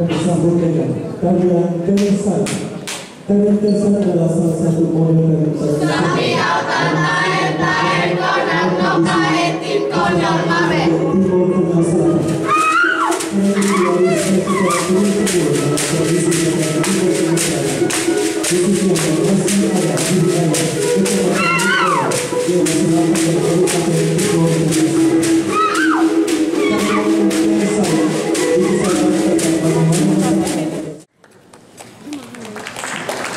dan disambut dengan tarian Keresan. Tarian Keresan adalah salah satu model dari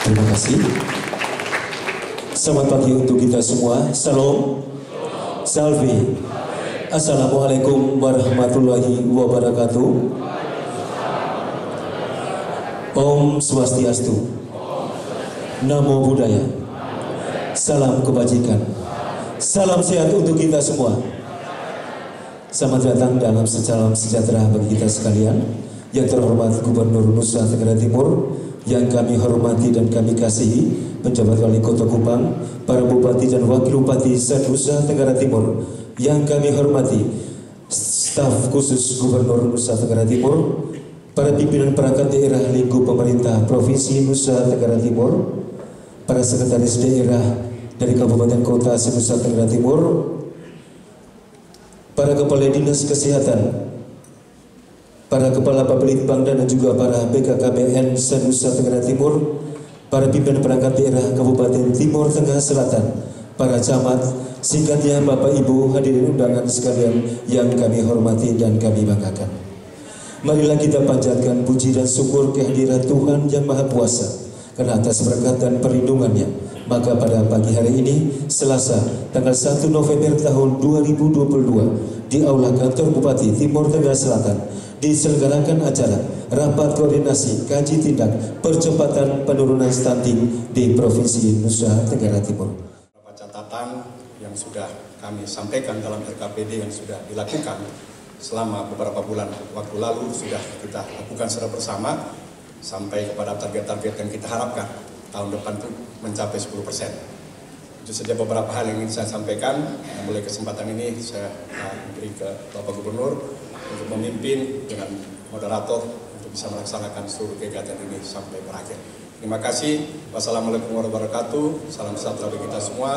Terima kasih. Selamat pagi untuk kita semua. Salam, salve. Assalamualaikum warahmatullahi wabarakatuh. Om Swastiastu. Namo Buddhaya. Salam kebajikan. Salam sehat untuk kita semua. Selamat datang dalam salam sejahtera bagi kita sekalian. Yang terhormat Gubernur Nusa Tenggara Timur, yang kami hormati dan kami kasihi, penjabat wali kota Kupang, para bupati dan wakil bupati se-Nusa Tenggara Timur, yang kami hormati, staf khusus Gubernur Nusa Tenggara Timur, para pimpinan perangkat daerah lingkup pemerintah Provinsi Nusa Tenggara Timur, para sekretaris daerah dari kabupaten kota se-Nusa Tenggara Timur, para kepala dinas kesehatan, para kepala Bapelitbang dan juga para BKKBN se-Nusa Tenggara Timur, para pimpinan perangkat daerah Kabupaten Timur Tengah Selatan, para camat, singkatnya Bapak Ibu hadirin undangan sekalian yang kami hormati dan kami banggakan. Marilah kita panjatkan puji dan syukur kehadiran Tuhan Yang Maha Kuasa karena atas berkat dan perlindungannya. Maka pada pagi hari ini, Selasa, tanggal 1 November tahun 2022, di Aula Kantor Bupati Timur Tengah Selatan, diselenggarakan acara Rapat Koordinasi Kaji Tindak Percepatan Penurunan Stunting di Provinsi Nusa Tenggara Timur. Beberapa catatan yang sudah kami sampaikan dalam RKPD yang sudah dilakukan selama beberapa bulan waktu lalu sudah kita lakukan secara bersama sampai kepada target-target yang kita harapkan tahun depan itu mencapai 10%. Itu saja beberapa hal yang ingin saya sampaikan. Mulai kesempatan ini saya beri ke Bapak Gubernur untuk memimpin dengan moderator untuk bisa melaksanakan seluruh kegiatan ini sampai berakhir. Terima kasih. Wassalamualaikum warahmatullahi wabarakatuh. Salam sejahtera bagi kita semua.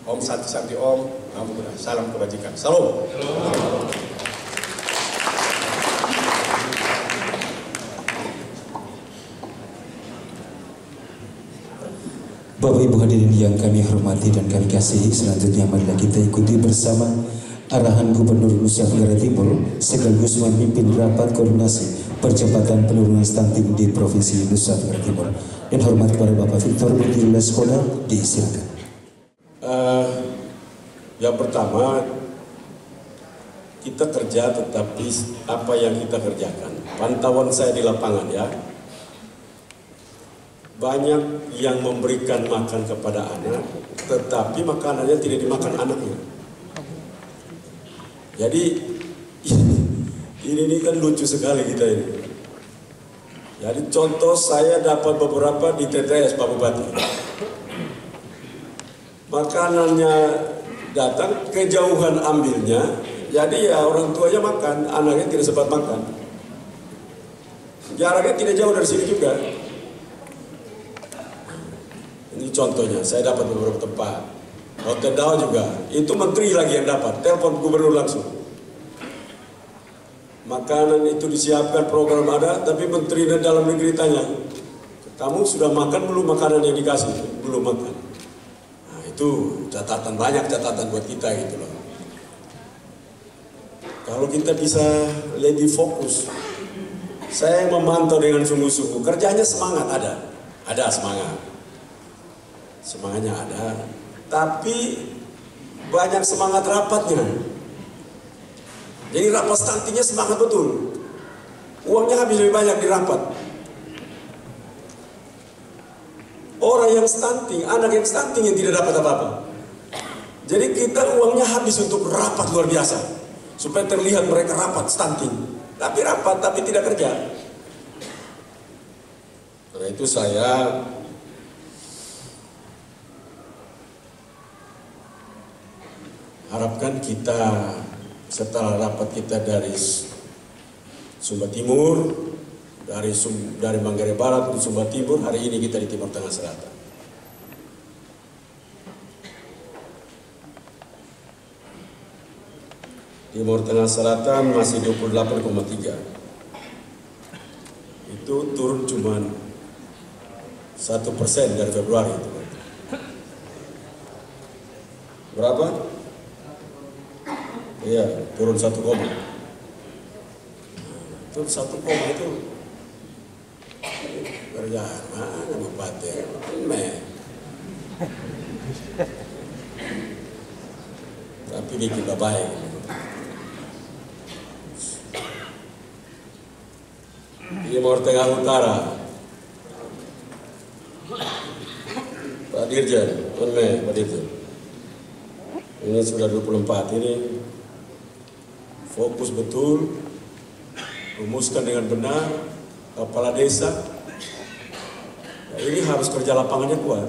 Om Santi Santi Om. Namo Buddhaya. Salam kebajikan. Salam. Bapak Ibu hadirin yang kami hormati dan kami kasihi, selanjutnya marilah kita ikuti bersama arahan Gubernur Nusa Tenggara Timur sekaligus memimpin rapat koordinasi percepatan penurunan stunting di Provinsi Nusa Tenggara Timur. Dan hormat kepada Bapak Victor Budi Leskoda, disilakan. Yang pertama, kita kerja tetapi apa yang kita kerjakan. Pantauan saya di lapangan ya. Banyak yang memberikan makan kepada anak, tetapi makanannya tidak dimakan anaknya. Jadi ini kan lucu sekali kita ini. Jadi contoh saya dapat beberapa di TTS Pak Bupati. Makanannya datang, kejauhan ambilnya, jadi ya orang tuanya makan, anaknya tidak sempat makan. Jaraknya tidak jauh dari sini juga. Ini contohnya, saya dapat beberapa tempat. Hotel Dao juga, itu menteri lagi yang dapat, telepon gubernur langsung. Makanan itu disiapkan, program ada, tapi menteri dalam negeri tanya, kamu sudah makan belum makanan yang dikasih? Belum makan. Nah, itu catatan, banyak catatan buat kita gitu loh. Kalau kita bisa lebih fokus, saya memantau dengan sungguh-sungguh, kerjanya semangat ada semangat. Semangatnya ada, tapi banyak semangat rapatnya. Jadi rapat stuntingnya semangat betul. Uangnya habis lebih banyak di rapat. Orang yang stunting, anak yang stunting yang tidak dapat apa-apa. Jadi kita uangnya habis untuk rapat luar biasa. Supaya terlihat mereka rapat stunting. Tapi rapat, tapi tidak kerja. Karena itu saya harapkan kita setelah rapat kita dari Sumba Timur, dari Manggarai Barat ke Sumba Timur, hari ini kita di Timur Tengah Selatan. Timur Tengah Selatan masih 28,3. Itu turun cuman 1% dari Februari itu. Berapa? Iya, turun 1 koma. Turun 1 koma itu kerjaan mana bupati? Tapi bikin baik. Timur Tengah Utara, Pak Dirjen, Pak Dirjen. Ini sudah 24, ini fokus betul, rumuskan dengan benar, kepala desa. Nah, ini harus kerja lapangannya kuat.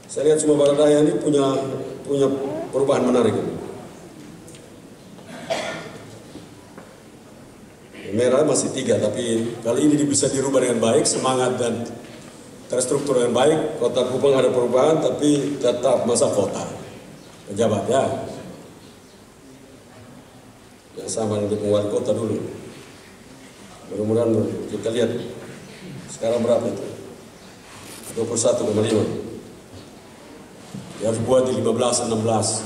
Saya lihat Sumba Barat Daya ini punya perubahan menarik ini. Merah masih 3, tapi kali ini bisa dirubah dengan baik, semangat dan terstruktur dengan baik. Kota Kupang ada perubahan, tapi tetap masa kota pejabat ya. Yang sama dengan wali kota dulu. Mudah-mudahan kita lihat sekarang berapa itu? 21,5. Dia harus buat di 15, 16,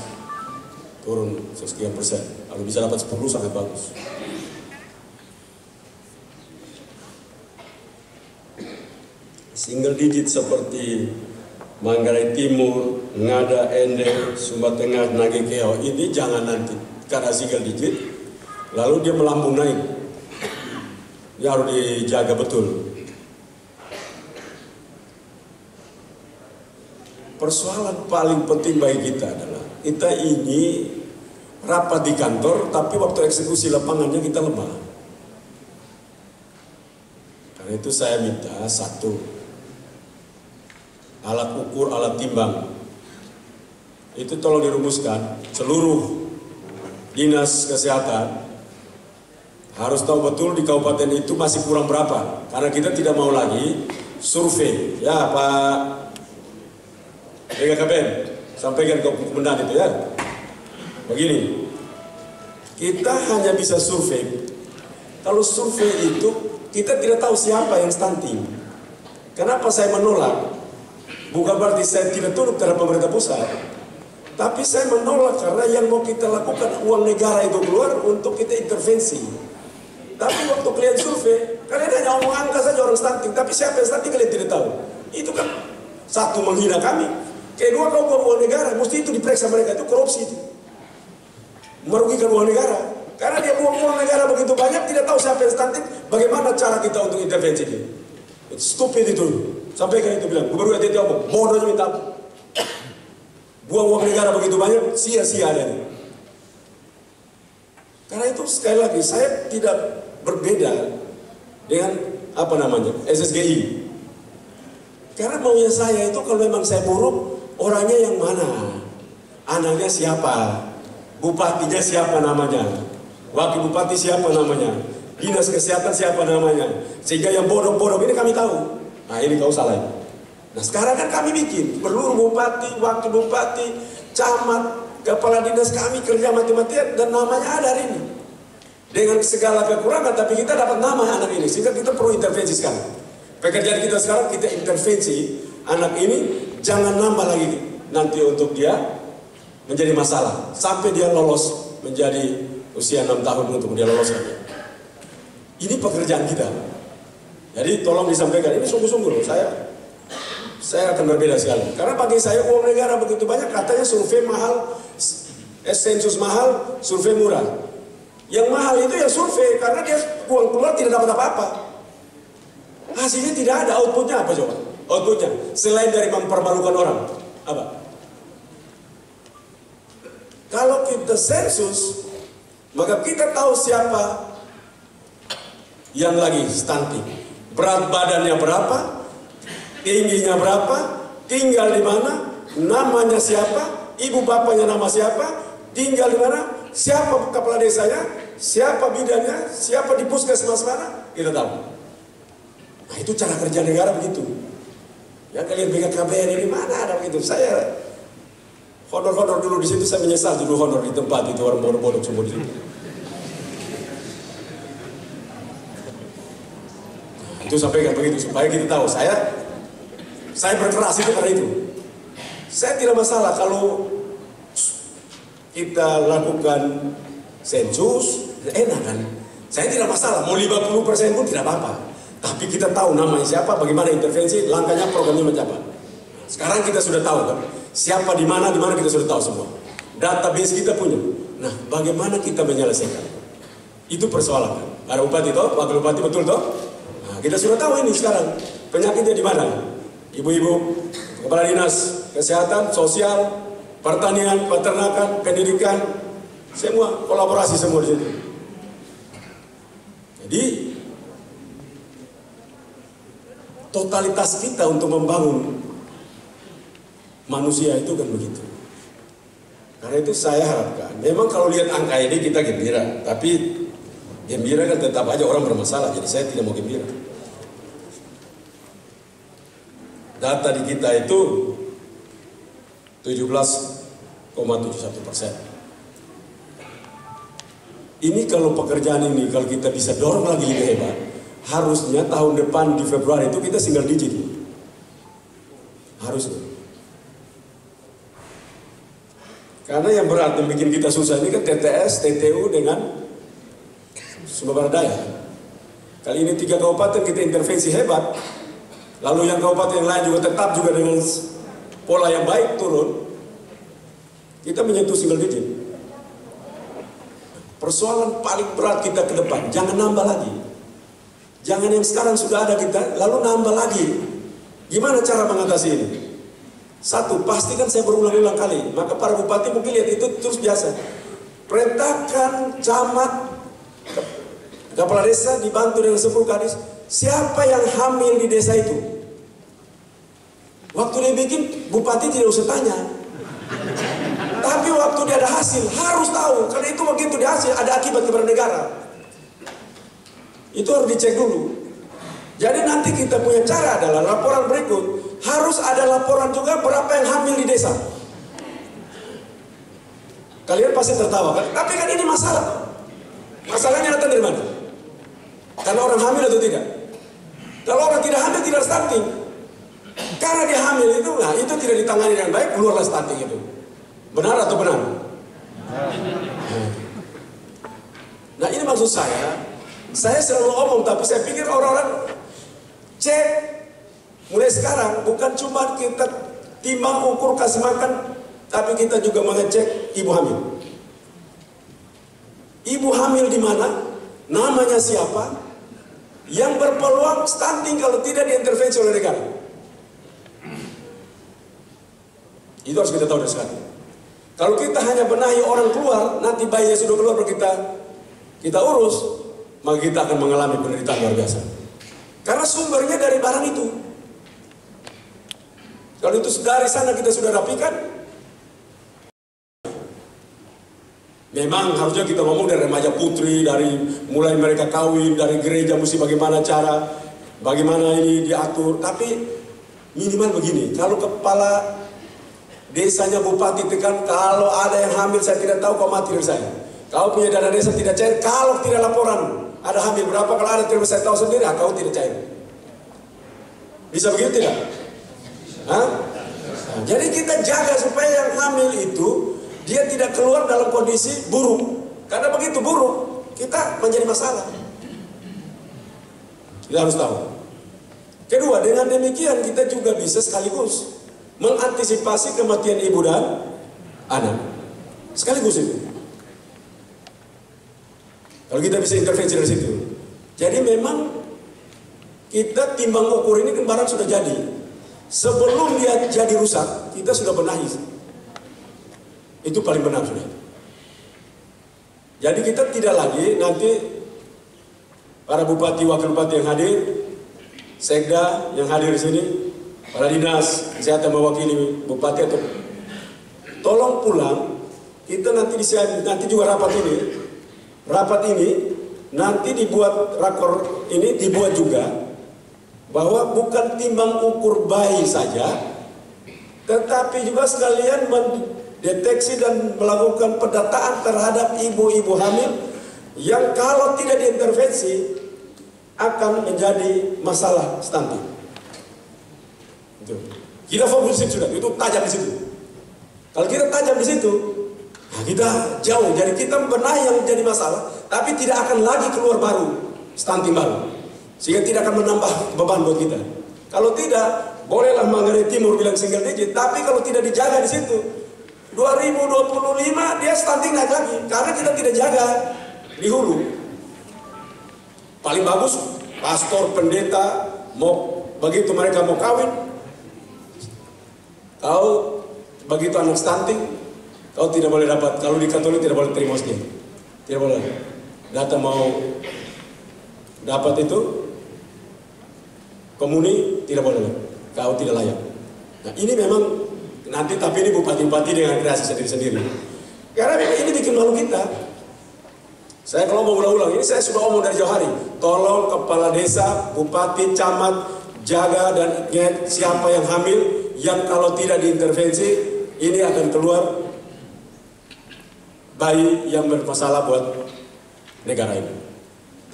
turun sekian persen. Kalau bisa dapat 10 sangat bagus. Single digit seperti Manggarai Timur, Ngada, Ende, Sumba Tengah, Nagekeo ini jangan nanti karena single digit lalu dia melambung naik. Dia harus dijaga betul. Persoalan paling penting bagi kita adalah kita ini rapat di kantor tapi waktu eksekusi lapangannya kita lemah. Karena itu saya minta satu, alat ukur, alat timbang itu tolong dirumuskan. Seluruh dinas kesehatan harus tahu betul di kabupaten itu masih kurang berapa, karena kita tidak mau lagi survei ya Pak BKKBN, sampaikan ke komandan itu ya. Begini, kita hanya bisa survei kalau survei itu kita tidak tahu siapa yang stunting. Kenapa saya menolak? Bukan berarti saya tidak turut terhadap pemerintah pusat, tapi saya menolak karena yang mau kita lakukan uang negara itu keluar untuk kita intervensi. Tapi waktu kalian survei, kalian hanya omong angka saja orang stunting, tapi siapa yang stunting kalian tidak tahu. Itu kan satu menghina kami, kedua kau buang uang negara, mesti itu diperiksa mereka, itu korupsi itu, merugikan uang negara. Karena dia buang uang negara begitu banyak, tidak tahu siapa yang stunting, bagaimana cara kita untuk intervensi dia. Itu stupid itu. Sampaikan itu bilang, Gubernur NTT omong, bodohnya minta ampun. Buang uang negara begitu banyak, sia-sia ada ini. Karena itu sekali lagi, saya tidak berbeda dengan SSGI. Karena maunya saya itu kalau memang saya buruk, orangnya yang mana? Anaknya siapa? Bupatinya siapa namanya? Wakil bupati siapa namanya? Dinas kesehatan siapa namanya? Sehingga yang bodoh-bodoh ini kami tahu. Nah ini kau salah. Nah sekarang kan kami bikin seluruh bupati, wakil bupati, camat, kepala dinas kami kerja mati-matian dan namanya ada hari ini. Dengan segala kekurangan tapi kita dapat nama anak ini sehingga kita perlu intervensi sekarang. Pekerjaan kita sekarang kita intervensi anak ini jangan nambah lagi nanti untuk dia menjadi masalah sampai dia lolos menjadi usia 6 tahun untuk dia lolos lagi. Ini pekerjaan kita. Jadi tolong disampaikan, ini sungguh-sungguh saya akan berbeda sekali. Karena bagi saya uang negara begitu banyak, katanya survei mahal, sensus mahal, survei murah. Yang mahal itu yang survei, karena dia uang keluar tidak dapat apa-apa. Hasilnya tidak ada, outputnya apa coba? Outputnya, selain dari mempermalukan orang, apa? Kalau kita sensus, maka kita tahu siapa yang lagi stunting. Berat badannya berapa, tingginya berapa, tinggal di mana, namanya siapa, ibu bapaknya nama siapa, tinggal di mana, siapa kepala desanya, siapa bidannya, siapa di puskesmas mana, kita tahu. Nah itu cara kerja negara begitu. Ya kalian BKKBN ini mana ada begitu. Saya honor-honor dulu di situ, saya menyesal dulu honor di tempat itu, orang bodoh-bodoh semua di situ. Nah, itu sampaikan begitu supaya kita tahu. Saya berkeras itu karena itu. Saya tidak masalah kalau kita lakukan sensus, enak kan? Saya tidak masalah, mau 50% pun tidak apa-apa. Tapi kita tahu namanya siapa, bagaimana intervensi, langkahnya, programnya macam apa. Sekarang kita sudah tahu kan, siapa di mana kita sudah tahu semua. Database kita punya. Nah, bagaimana kita menyelesaikan? Itu persoalan kan. Ada bupati toh, wakil bupati betul toh? Nah, kita sudah tahu ini sekarang penyakitnya di mana. Ibu-ibu, kepala dinas kesehatan, sosial, pertanian, peternakan, pendidikan, semua kolaborasi semua di situ. Jadi totalitas kita untuk membangun manusia itu kan begitu. Karena itu saya harapkan, memang kalau lihat angka ini kita gembira, tapi gembira kan tetap aja orang bermasalah, jadi saya tidak mau gembira. Data di kita itu 17,71%. Ini kalau pekerjaan ini, kalau kita bisa dorong lagi lebih hebat, harusnya tahun depan di Februari itu kita single digit. Harusnya. Karena yang berat yang bikin kita susah ini kan TTS, TTU dengan sumber daya. Kali ini 3 kabupaten kita intervensi hebat, lalu yang kabupaten yang lain juga tetap juga dengan pola yang baik turun, kita menyentuh single digit. Persoalan paling berat kita ke depan, jangan nambah lagi. Jangan yang sekarang sudah ada kita, lalu nambah lagi. Gimana cara mengatasi ini? Satu, pastikan saya berulang-ulang kali, maka para bupati mungkin lihat itu terus biasa. Perintahkan camat, kepala desa dibantu dengan 10 kadis, siapa yang hamil di desa itu? Waktu dia bikin, bupati tidak usah tanya. Tapi waktu dia ada hasil, harus tahu. Karena itu begitu dia hasil, ada akibat kepada negara. Itu harus dicek dulu. Jadi nanti kita punya cara adalah laporan berikut, harus ada laporan juga berapa yang hamil di desa. Kalian pasti tertawa kan? Tapi kan ini masalah. Masalahnya datang dari mana? Karena orang hamil atau tidak? Kalau orang tidak hamil, tidak stunting. Karena dia hamil itu, nah itu tidak ditangani dengan baik, keluarlah stunting itu. Benar atau benar? Nah ini maksud saya selalu omong, tapi saya pikir orang-orang cek mulai sekarang, bukan cuma kita timbang ukur kasih makan, tapi kita juga mengecek ibu hamil. Ibu hamil di mana? Namanya siapa? Yang berpeluang stunting kalau tidak diintervensi oleh negara. Itu harus kita tahu dari sekarang. Kalau kita hanya benahi orang keluar, nanti bayinya sudah keluar baru kita urus, maka kita akan mengalami penderitaan luar biasa. Karena sumbernya dari barang itu. Kalau itu dari sana kita sudah rapikan, memang harusnya kita ngomong dari remaja putri, dari mulai mereka kawin, dari gereja mesti bagaimana cara, bagaimana ini diatur. Tapi minimal begini, kalau kepala desanya bupati tekan, kalau ada yang hamil saya tidak tahu, kau mati dari saya. Kau punya dana desa tidak cair, kalau tidak laporan ada hamil berapa, kalau ada terus saya tahu sendiri, kau tidak cair. Bisa begitu tidak? Hah? Nah, jadi kita jaga supaya yang hamil itu dia tidak keluar dalam kondisi buruk. Karena begitu buruk, kita menjadi masalah. Kita harus tahu. Kedua, dengan demikian kita juga bisa sekaligus mengantisipasi kematian ibu dan anak. Sekaligus itu. Kalau kita bisa intervensi dari situ. Jadi memang kita timbang ukur ini kan barang sudah jadi. Sebelum dia jadi rusak, kita sudah benahi. Itu paling benar sudah. Jadi kita tidak lagi nanti para bupati, wakil bupati yang hadir, sekda yang hadir di sini, para dinas kesehatan mewakili bupati atau tolong pulang, kita nanti juga rapat ini nanti dibuat rakor ini dibuat juga bahwa bukan timbang ukur bayi saja, tetapi juga sekalian mendeteksi dan melakukan pendataan terhadap ibu-ibu hamil yang kalau tidak diintervensi akan menjadi masalah stunting. Kita fokus di situ sudah, itu tajam di situ. Kalau kita tajam di situ, nah kita jauh. Jadi kita membenahi yang jadi masalah, tapi tidak akan lagi keluar baru stunting baru, sehingga tidak akan menambah beban buat kita. Kalau tidak, bolehlah Manggarai Timur bilang single digit, tapi kalau tidak dijaga di situ, 2025 dia stunting naik lagi, karena kita tidak jaga di hulu. Paling bagus, pastor, pendeta, mau begitu mereka mau kawin, kau begitu anak stunting, kau tidak boleh dapat, kalau di Katolik tidak boleh terima dia, tidak boleh. Datang mau dapat itu, komuni tidak boleh, kau tidak layak. Nah ini memang nanti, tapi ini bupati-bupati dengan kreasi sendiri-sendiri. Karena memang ini bikin malu kita. Saya kalau mau ulang-ulang, ini saya sudah omong dari jauh hari. Tolong kepala desa, bupati, camat, jaga dan ingat siapa yang hamil, yang kalau tidak diintervensi, ini akan keluar bayi yang bermasalah buat negara ini.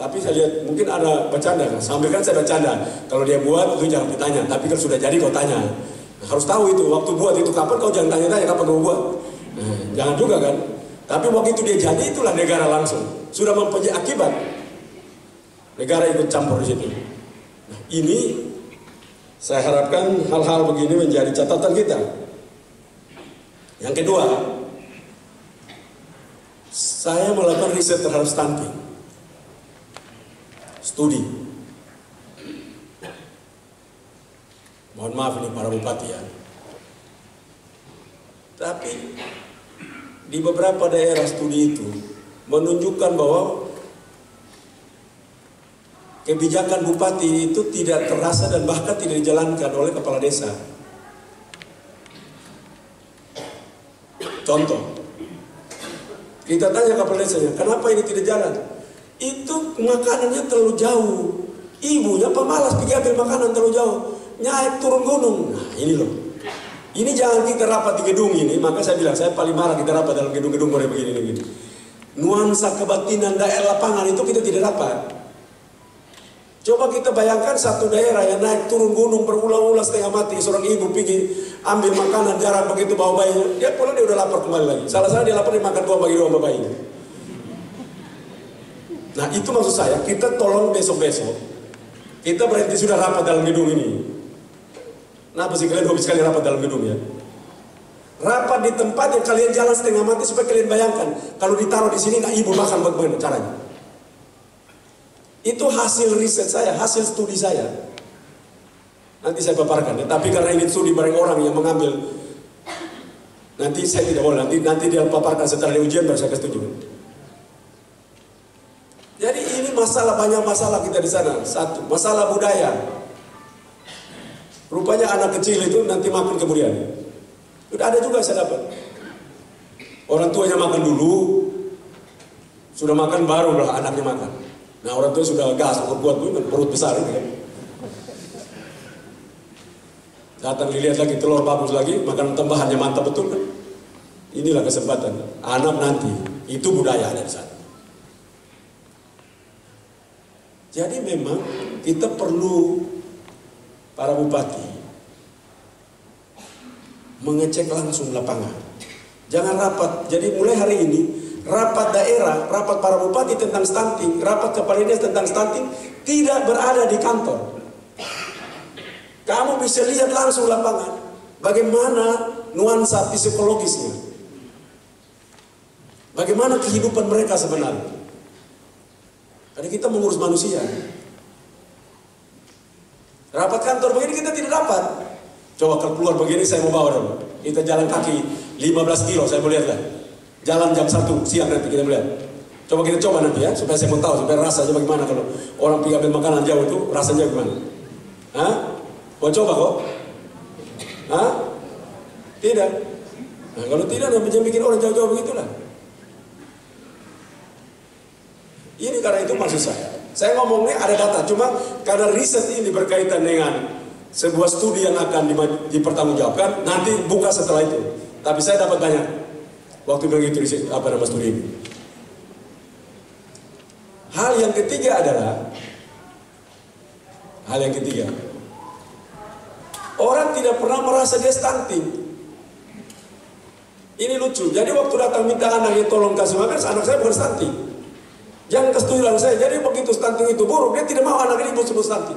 Tapi saya lihat mungkin ada bercanda kan, sambil kan saya bercanda. Kalau dia buat itu jangan ditanya, tapi kan sudah jadi kau tanya. Nah, harus tahu itu, waktu buat itu kapan, kau jangan tanya-tanya kapan kau buat. Nah, jangan juga kan. Tapi waktu itu dia jadi, itulah negara langsung sudah mempunyai akibat. Negara ikut campur di situ. Nah, ini saya harapkan hal-hal begini menjadi catatan kita. Yang kedua, saya melakukan riset terhadap stunting. Studi. Mohon maaf ini para bupati ya. Tapi di beberapa daerah studi itu menunjukkan bahwa kebijakan bupati itu tidak terasa dan bahkan tidak dijalankan oleh kepala desa. Contoh, kita tanya kepala desanya, kenapa ini tidak jalan? Itu makanannya terlalu jauh, ibunya pemalas pergi ambil makanan terlalu jauh, naik turun gunung. Nah ini loh, ini jangan kita rapat di gedung ini. Maka saya bilang, saya paling marah kita rapat dalam gedung-gedung kayak begini. Nuansa kebatinan daerah lapangan itu kita tidak dapat. Coba kita bayangkan satu daerah yang naik turun gunung berulang-ulang setengah mati, seorang ibu pergi ambil makanan jarang begitu bawa bayinya, dia pulang dia udah lapar kembali lagi. Salah-salah dia lapar, dia makan dua bagi dua sama bayinya. Nah itu maksud saya, kita tolong besok-besok kita berhenti sudah rapat dalam gedung ini. Kenapa sih kalian hobi sekali rapat dalam gedung ya? Rapat di tempat yang kalian jalan setengah mati supaya kalian bayangkan kalau ditaruh di sini, nah ibu makan bagaimana caranya? Itu hasil riset saya, hasil studi saya. Nanti saya paparkan ya. Tapi karena ini studi bareng orang yang mengambil, nanti saya tidak boleh. Nanti dia paparkan setelah di ujian baru saya setuju. Jadi ini masalah, banyak masalah kita di sana. Satu, masalah budaya. Rupanya anak kecil itu nanti makan kemudian. Sudah ada juga saya dapat. Orang tuanya makan dulu, sudah makan baru lah anaknya makan. Nah orang tua sudah gas, kuat perut besar itu kan. Datang dilihat lagi telur bagus lagi, makan tambahannya mantap betul kan. Inilah kesempatan anak nanti, itu budaya ada di sana. Jadi memang kita perlu para bupati mengecek langsung lapangan. Jangan rapat. Jadi mulai hari ini rapat daerah, rapat para bupati tentang stunting, rapat kepala desa tentang stunting tidak berada di kantor. Kamu bisa lihat langsung lapangan bagaimana nuansa psikologisnya, bagaimana kehidupan mereka sebenarnya. Karena kita mengurus manusia. Rapat kantor begini kita tidak dapat. Coba kalau keluar begini saya mau bawa dong. Kita jalan kaki 15 kilo saya mau lihat lah. Jalan jam 1 siang nanti kita melihat. Coba kita coba nanti ya, supaya saya mau tahu, supaya rasanya bagaimana kalau orang pergi ambil makanan jauh itu rasanya gimana. Hah? Mau coba kok? Hah? Tidak. Nah kalau tidak, jangan bikin orang jauh-jauh begitulah. Ini karena itu maksud saya Saya ngomongnya ada data, cuma karena riset ini berkaitan dengan sebuah studi yang akan dipertanggungjawabkan, nanti buka setelah itu. Tapi saya dapat banyak waktu begitu riset studi ini. Hal yang ketiga adalah orang tidak pernah merasa dia stunting. Ini lucu. Jadi waktu datang minta anaknya tolong kasih makan, anak saya bukan stunting. Jangan kesetujuan saya. Jadi begitu stunting itu buruk, dia tidak mau anak ini disebut stunting.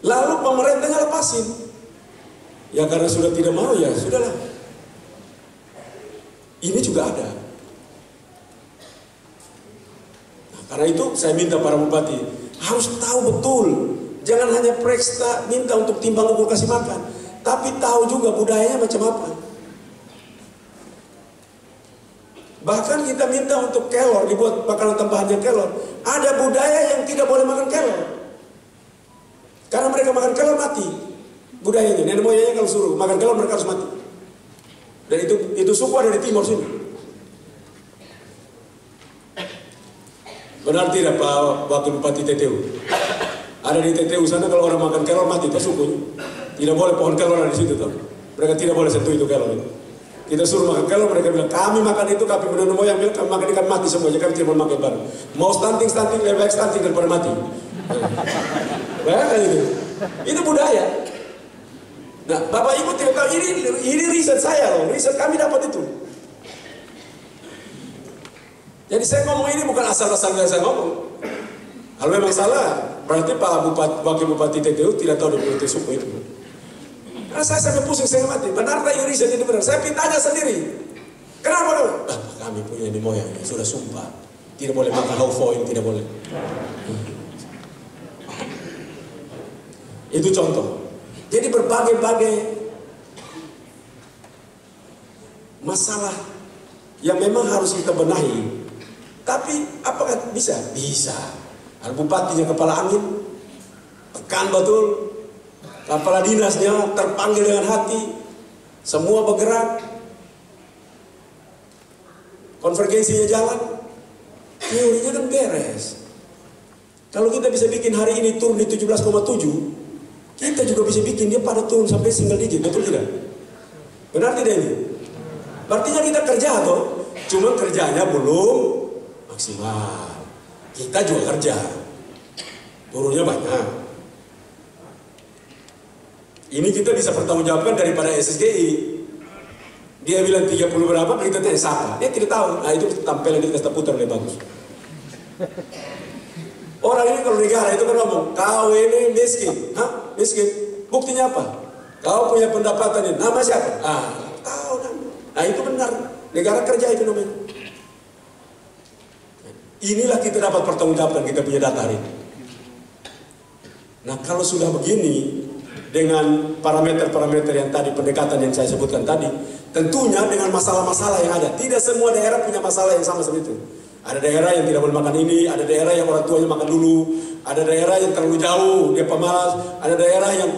Lalu pemerintahnya lepasin. Ya karena sudah tidak mau, ya sudahlah. Ini juga ada. Nah, karena itu saya minta para bupati harus tahu betul. Jangan hanya periksa minta untuk timbang ukur kasih makan, tapi tahu juga budayanya macam apa. Bahkan kita minta untuk kelor, dibuat makanan tambahannya kelor. Ada budaya yang tidak boleh makan kelor. Karena mereka makan kelor mati. Budayanya, nenek moyangnya kalau suruh makan kelor mereka harus mati. Dan itu suku ada di timur sini. Benar tidak Pak Wakil Bupati TTU? Ada di TTU sana kalau orang makan kelor mati, itu sukunya. Tidak boleh pohon kelor ada di situ tuh. Mereka tidak boleh sentuh itu kelor itu. Kita suruh makan kelor, mereka bilang kami makan itu, kami nenek moyang bilang kami makan ikan mati semuanya, kami tidak mau makan baru. Mau stunting lebih baik stunting daripada mati. Bayangkan itu. Itu budaya. Nah, Bapak Ibu tidak tahu, ini riset saya loh, riset kami dapat itu. Jadi saya ngomong ini bukan asal-asalnya saya ngomong. Kalau memang salah, berarti Pak Wakil Bupati TTU tidak tahu di suku itu. Karena saya sampai pusing, saya mati. Benar tak ini riset ini benar? Saya tanya sendiri. Kenapa kamu? Kami punya ini moyang, sudah sumpah. Tidak boleh makan raw foil, tidak boleh. Itu contoh. Jadi berbagai-bagai masalah yang memang harus kita benahi. Tapi apakah bisa? Bisa. Ada bupatinya kepala angin, tekan betul. Kepala dinasnya terpanggil dengan hati. Semua bergerak. Konvergensinya jalan. Teorinya kan beres. Kalau kita bisa bikin hari ini turun di 17,7, kita juga bisa bikin dia pada turun sampai single digit, betul tidak? Benar tidak ini? Artinya kita kerja toh, cuma kerjanya belum maksimal. Kita juga kerja, turunnya banyak. Ini kita bisa pertanggungjawabkan daripada SSGI. Dia bilang 30 berapa, kita tanya siapa? Dia tidak tahu. Nah itu tampil lagi kita putar lebih bagus. Orang ini kalau negara itu kan ngomong, kau ini miskin. Hah? Miskin? Buktinya apa? Kau punya pendapatan ini. Nama siapa? Tahu nama. Nah itu benar. Negara kerja itu namanya. Inilah kita dapat pertanggungjawabkan, kita punya data hari ini. Nah kalau sudah begini, dengan parameter-parameter yang tadi, pendekatan yang saya sebutkan tadi, tentunya dengan masalah-masalah yang ada. Tidak semua daerah punya masalah yang sama seperti itu. Ada daerah yang tidak boleh makan ini, ada daerah yang orang tuanya makan dulu, ada daerah yang terlalu jauh, dia pemalas, ada daerah yang,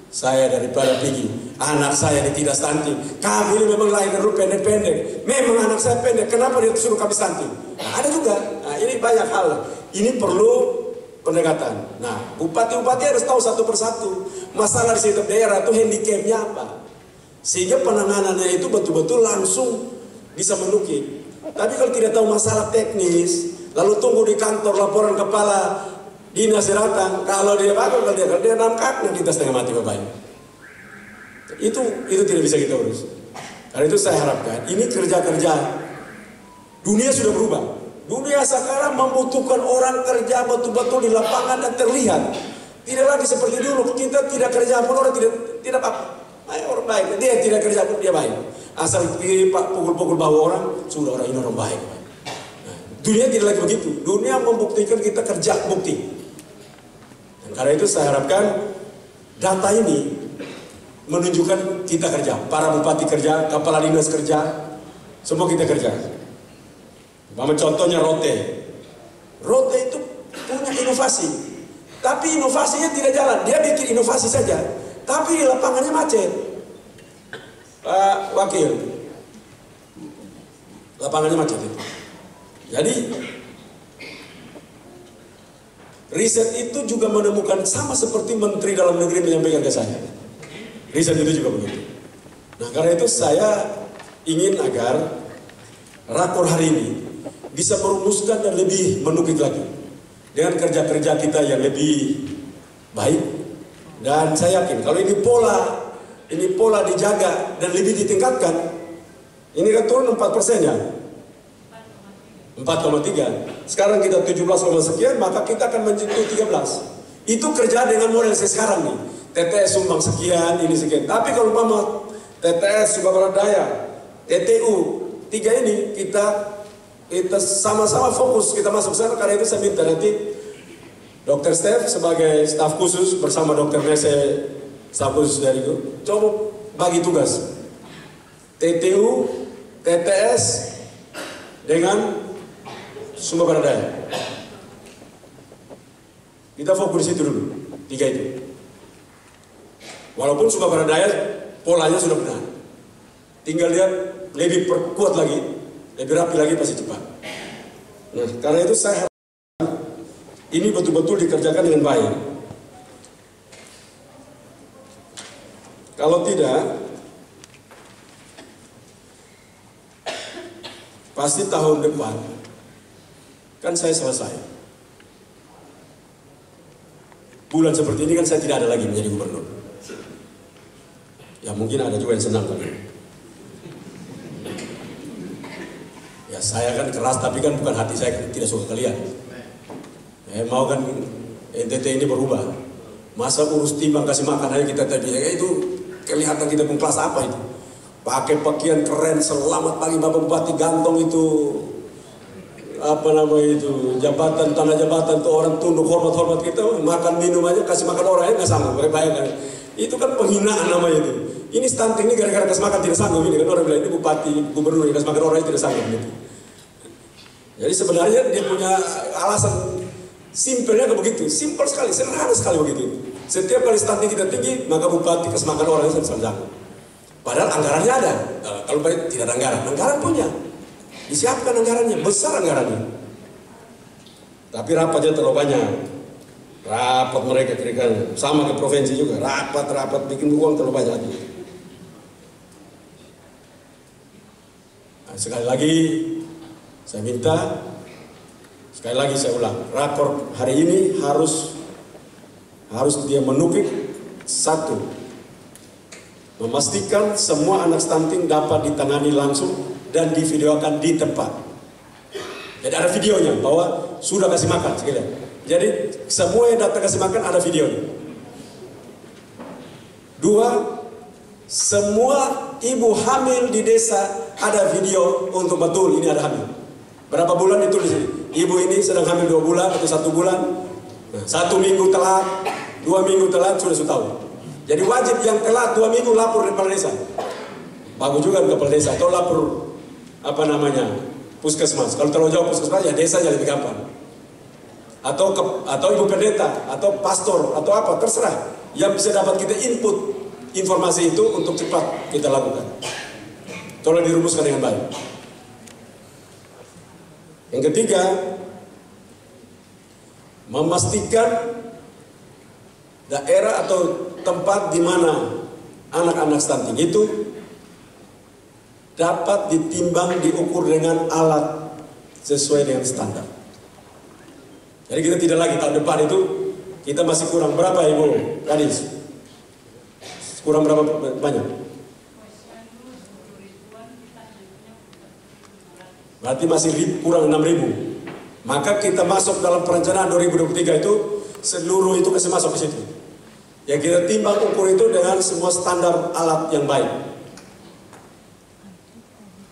saya daripada pergi, anak saya ini tidak stunting. Kami ini memang lahir dulu pendek-pendek, memang anak saya pendek, kenapa dia suruh kami stunting? Nah, ada juga, nah, ini banyak hal, ini perlu pendekatan. Nah, bupati-bupati harus tahu satu persatu masalah di setiap daerah itu handicapnya apa, sehingga penanganannya itu betul-betul langsung bisa menukik. Tapi kalau tidak tahu masalah teknis, lalu tunggu di kantor laporan kepala dinas datang, kalau dia bakal kalau dia nangkap, kita setengah mati Bapak. Itu tidak bisa kita urus. Karena itu saya harapkan ini kerja-kerja. Dunia sudah berubah. Dunia sekarang membutuhkan orang kerja betul-betul di lapangan dan terlihat. Tidak lagi seperti dulu, kita tidak kerja pun orang tidak apa. Orang baik, dia tidak kerja pun dia baik. Asal Pak pukul-pukul bahu orang, sudah orang ini orang baik. Nah, dunia tidak lagi begitu. Dunia membuktikan kita kerja bukti. Dan karena itu saya harapkan data ini menunjukkan kita kerja. Para bupati kerja, kepala dinas kerja, semua kita kerja. Contohnya Rote. Rote itu punya inovasi. Tapi inovasinya tidak jalan. Dia bikin inovasi saja. Tapi di lapangannya macet. Pak Wakil, lapangannya macet itu. Jadi riset itu juga menemukan sama seperti Menteri Dalam Negeri menyampaikan ke saya. Riset itu juga begitu. Nah, karena itu saya ingin agar rakor hari ini bisa merumuskan dan lebih menukik lagi dengan kerja-kerja kita yang lebih baik. Dan saya yakin kalau ini pola dijaga dan lebih ditingkatkan, ini kan turun 4% ya, 4,3. Sekarang kita 17, sekian, maka kita akan menyentuh 13. Itu kerja dengan model sekarang nih. TTS sumbang sekian, ini sekian. Tapi kalau umpama TTS Sumber Daya, TTU, 3 ini kita sama-sama fokus kita masuk sana. Karena itu saya minta nanti Dr. Steph sebagai staf khusus bersama Dr. Mese staf khusus dari itu, coba bagi tugas TTU, TTS dengan sumber daya. Kita fokus di situ dulu, 3 itu. Walaupun sumber daya polanya sudah benar, tinggal lihat lebih perkuat lagi, lebih rapi lagi pasti cepat. Nah, karena itu saya harap ini betul-betul dikerjakan dengan baik. Kalau tidak, pasti tahun depan kan saya selesai. Bulan seperti ini kan saya tidak ada lagi menjadi gubernur. Ya mungkin ada juga yang senang kali. Ya saya kan keras, tapi kan bukan hati saya tidak suka kalian. Mau kan NTT ini berubah. Masa urus timbang kasih makan aja kita tadi, itu kelihatan kita pun kelas apa itu. Pakai pakaian keren, selamat pagi Bapak Bupati, gantong itu apa namanya itu, jabatan, tanah jabatan tuh orang tunduk hormat kita, makan minum aja kasih makan orang aja nggak sanggup. Bayangkan, itu kan penghinaan namanya itu. Ini stunting ini gara-gara kasih makan tidak sanggup ini kan, orang bilang ini bupati, gubernur kasih makan orang tidak sanggup gitu. Jadi sebenarnya dia punya alasan simpelnya ke begitu, simpel sekali, sederhana sekali begitu. Setiap kali stunting kita tinggi, maka bupati kasih makan orang itu sanggup. Padahal anggarannya ada. Kalau tidak ada anggaran punya. Disiapkan anggarannya, besar anggarannya. Tapi rapatnya terlalu banyak. Rapat mereka kira-kira sama ke provinsi juga, rapat bikin uang terlalu banyak. Nah, sekali lagi saya minta, sekali lagi saya ulang, rakor hari ini harus dia menukik satu, memastikan semua anak stunting dapat ditangani langsung dan divideokan di tempat. Jadi ada videonya bahwa sudah kasih makan sekalian. Jadi semua yang datang kasih makan ada videonya. 2, semua ibu hamil di desa ada video untuk betul ini ada hamil. Berapa bulan itu di sini? Ibu ini sedang hamil 2 bulan atau 1 bulan. 1 minggu telat, 2 minggu telat sudah tahu. Jadi wajib yang telat 2 minggu lapor di kepala desa. Bagus juga di kepala desa atau lapor puskesmas. Kalau terlalu jauh puskesmas ya desanya lebih gampang. Atau ibu pendeta atau pastor atau apa terserah yang bisa dapat kita input informasi itu untuk cepat kita lakukan. Tolong dirumuskan dengan baik. Yang ketiga, memastikan daerah atau tempat di mana anak-anak stunting itu dapat ditimbang, diukur dengan alat sesuai dengan standar. Jadi kita tidak lagi tahun depan itu kita masih kurang berapa Ibu Kadis? Kurang berapa banyak? Berarti masih kurang 6.000. Maka kita masuk dalam perencanaan 2023 itu seluruh itu masih masuk ke situ. Ya kita timbang ukur itu dengan semua standar alat yang baik.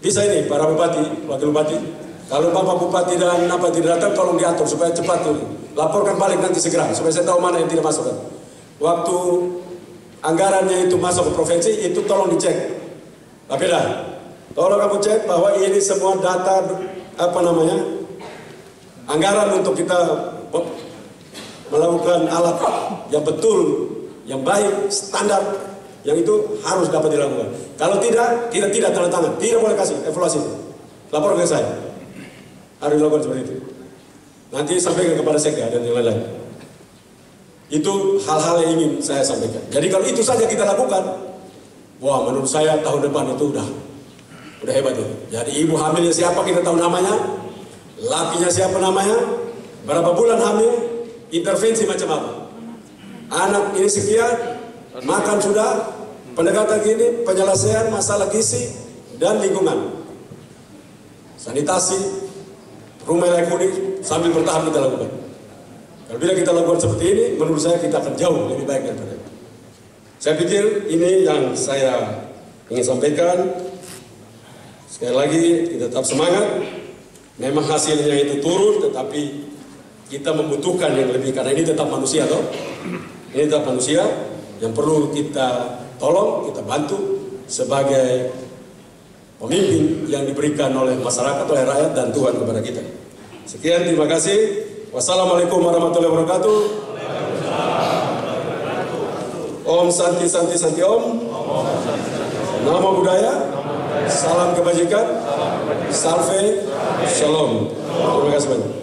Bisa ini para bupati, wakil bupati, kalau Bapak Bupati dan apa tidak datang tolong diatur supaya cepat tuh. Laporkan balik nanti segera supaya saya tahu mana yang tidak masuk. Waktu anggarannya itu masuk ke provinsi itu tolong dicek. Tapi tolong kamu cek bahwa ini semua data anggaran untuk kita melakukan alat yang betul, yang baik, standar. Yang itu harus dapat dilakukan. Kalau tidak, kita tidak tanda tangan. Tidak boleh kasih evaluasi. Lapor ke saya. Harus dilakukan seperti itu. Nanti sampaikan kepada Sekda dan yang lain-lain. Itu hal-hal yang ingin saya sampaikan. Jadi kalau itu saja kita lakukan, wah menurut saya tahun depan itu udah hebat itu. Jadi ibu hamilnya siapa kita tahu namanya, lakinya siapa namanya, berapa bulan hamil, intervensi macam apa. Anak ini sekian, makan sudah, pendekatan gini, penyelesaian masalah gizi dan lingkungan, sanitasi, rumah layak huni sambil bertahap kita lakukan. Kalau bila kita lakukan seperti ini, menurut saya kita akan jauh lebih baik daripada itu. Saya pikir ini yang saya ingin sampaikan. Sekali lagi kita tetap semangat. Memang hasilnya itu turun, tetapi kita membutuhkan yang lebih karena ini tetap manusia, toh. Ini tetap manusia yang perlu kita tolong, kita bantu sebagai pemimpin yang diberikan oleh masyarakat, oleh rakyat dan Tuhan kepada kita. Sekian, terima kasih. Wassalamualaikum warahmatullahi wabarakatuh. Om Santi Santi Santi Om. Namo Buddhaya. Salam kebajikan. Salve. Shalom. Terima kasih banyak.